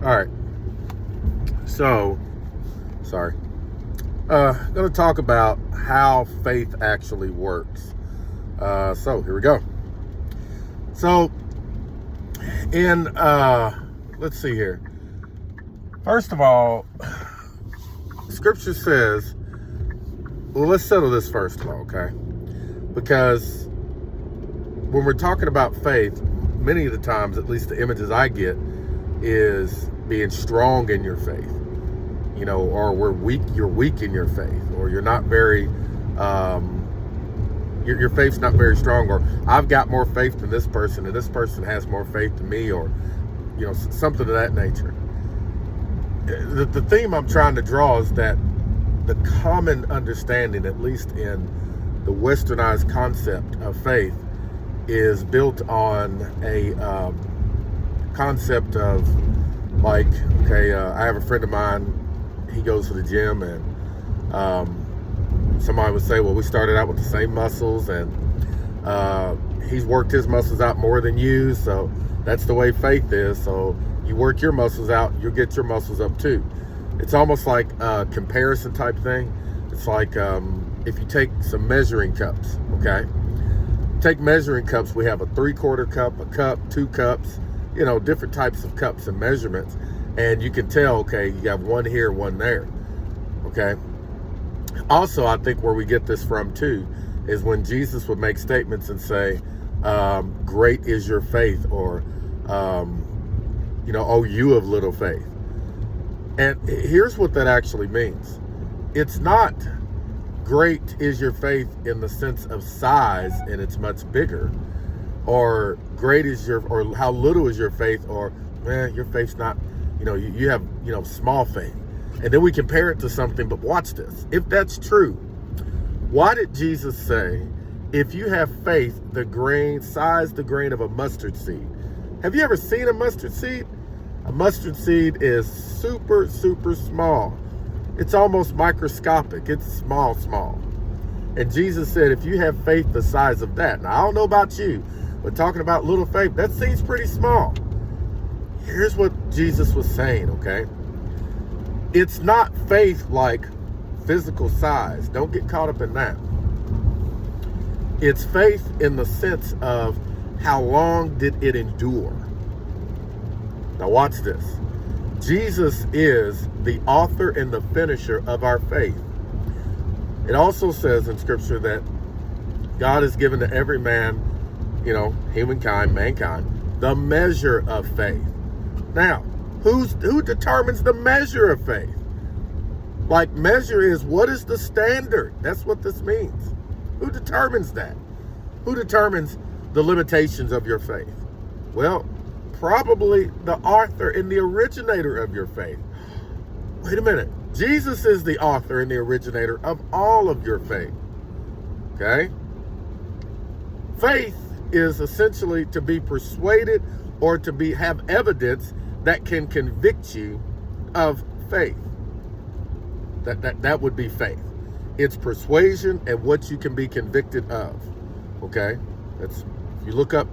All right. So, sorry. Going to talk about how faith actually works. So here we go. So, let's see here. First of all, Scripture says, well, let's settle this first of all, okay? Because when we're talking about faith, many of the times, at least the images I get, is being strong in your faith, or you're weak in your faith, or you're not very, your faith's not very strong, or I've got more faith than this person, and this person has more faith than me, or, something of that nature. The theme I'm trying to draw is that the common understanding, at least in the westernized concept of faith, is built on a concept of I have a friend of mine, he goes to the gym, and somebody would say, well, we started out with the same muscles, and he's worked his muscles out more than you, so that's the way faith is. So you work your muscles out, you'll get your muscles up too. It's almost like a comparison type thing. It's like if you take some measuring cups, okay? Take measuring cups, we have a 3/4 cup, a cup, 2 cups, different types of cups and measurements. And you can tell, okay, you have one here, one there, okay? Also, I think where we get this from too is when Jesus would make statements and say, great is your faith, or, oh, you of little faith. And here's what that actually means. It's not great is your faith in the sense of size and it's much bigger, or great is or how little is your faith, or your faith's not, you have, small faith. And then we compare it to something, but watch this. If that's true, why did Jesus say, if you have faith, the grain of a mustard seed? Have you ever seen a mustard seed? A mustard seed is super, super small. It's almost microscopic. It's small. And Jesus said, if you have faith the size of that, now I don't know about you, but talking about little faith, that seems pretty small. Here's what Jesus was saying, okay? It's not faith like physical size. Don't get caught up in that. It's faith in the sense of how long did it endure? Now watch this. Jesus is the author and the finisher of our faith. It also says in Scripture that God has given to every man, mankind, the measure of faith. Now, who determines the measure of faith? Like, measure is, what is the standard? That's what this means. Who determines that? Who determines the limitations of your faith? Well, probably the author and the originator of your faith. Wait a minute. Jesus is the author and the originator of all of your faith. Okay? Faith is essentially to be persuaded or to have evidence that can convict you of faith. That would be faith. It's persuasion and what you can be convicted of. Okay? If you look up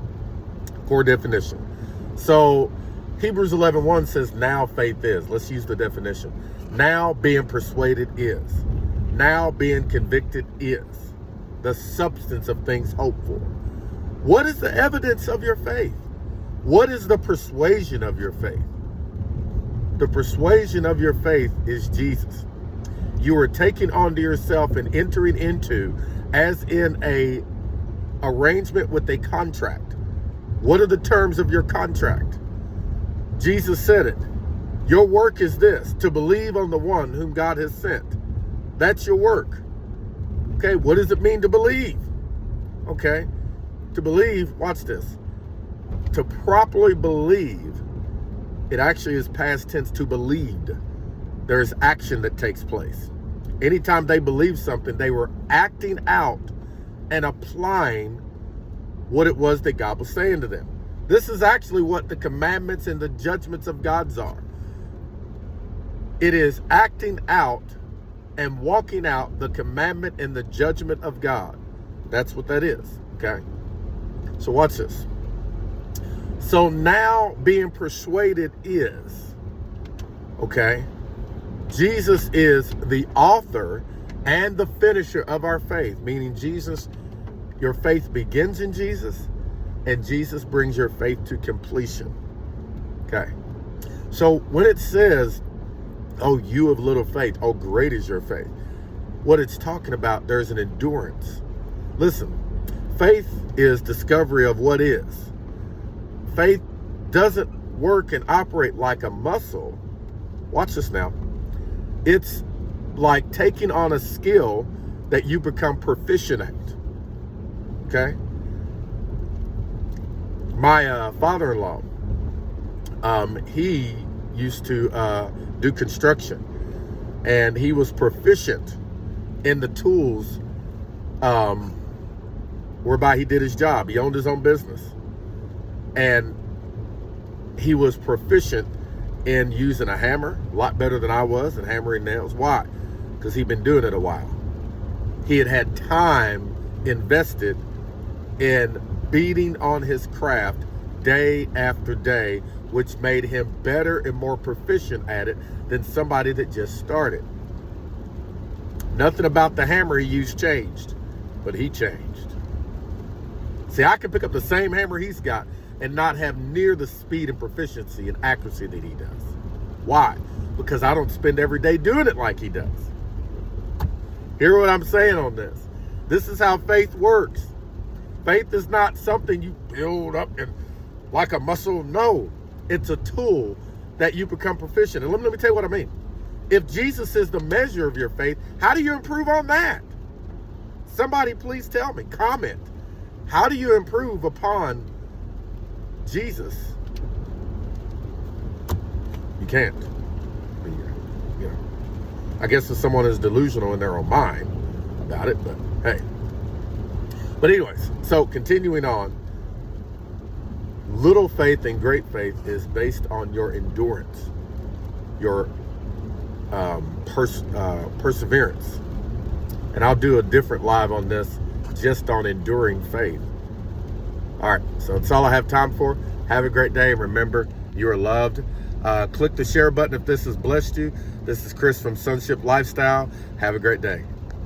core definition. So Hebrews 11:1 says, now faith is. Let's use the definition. Now being persuaded is. Now being convicted is. The substance of things hoped for. What is the evidence of your faith? What is the persuasion of your faith? The persuasion of your faith is Jesus. You are taking onto yourself and entering into, as in a arrangement with a contract. What are the terms of your contract? Jesus said it. Your work is this, to believe on the one whom God has sent. That's your work. Okay, what does it mean to believe? Okay, to believe, watch this. To properly believe, it actually is past tense, to believed. There's action that takes place. Anytime they believed something, they were acting out and applying what it was that God was saying to them. This is actually what the commandments and the judgments of God are. It is acting out and walking out the commandment and the judgment of God. That's what that is, okay? So watch this. So now being persuaded is, Okay? Jesus is the author and the finisher of our faith, meaning Jesus, your faith begins in Jesus, and Jesus brings your faith to completion. Okay? So when it says, oh, you of little faith, oh, great is your faith, what it's talking about, there's an endurance. Listen, faith is discovery of what is. Faith doesn't work and operate like a muscle. Watch this now. It's like taking on a skill that you become proficient at. Okay? My father-in-law, he used to do construction, and he was proficient in the tools whereby he did his job. He owned his own business, and he was proficient in using a hammer, a lot better than I was, and hammering nails. Why? Because he'd been doing it a while. He had time invested in beating on his craft day after day, which made him better and more proficient at it than somebody that just started. Nothing about the hammer he used changed, but he changed. See, I can pick up the same hammer he's got and not have near the speed and proficiency and accuracy that he does. Why? Because I don't spend every day doing it like he does. Hear what I'm saying on this? This is how faith works. Faith is not something you build up and like a muscle. No, it's a tool that you become proficient. And let me tell you what I mean. If Jesus is the measure of your faith, how do you improve on that? Somebody please tell me, comment. How do you improve upon Jesus? You can't. You know, I guess if someone is delusional in their own mind about it, but hey. But anyways, so continuing on, little faith and great faith is based on your endurance, your perseverance. And I'll do a different live on this just on enduring faith. All right, so that's all I have time for. Have a great day, and remember, you are loved. Click the share button if this has blessed you. This is Chris from Sonship Lifestyle. Have a great day.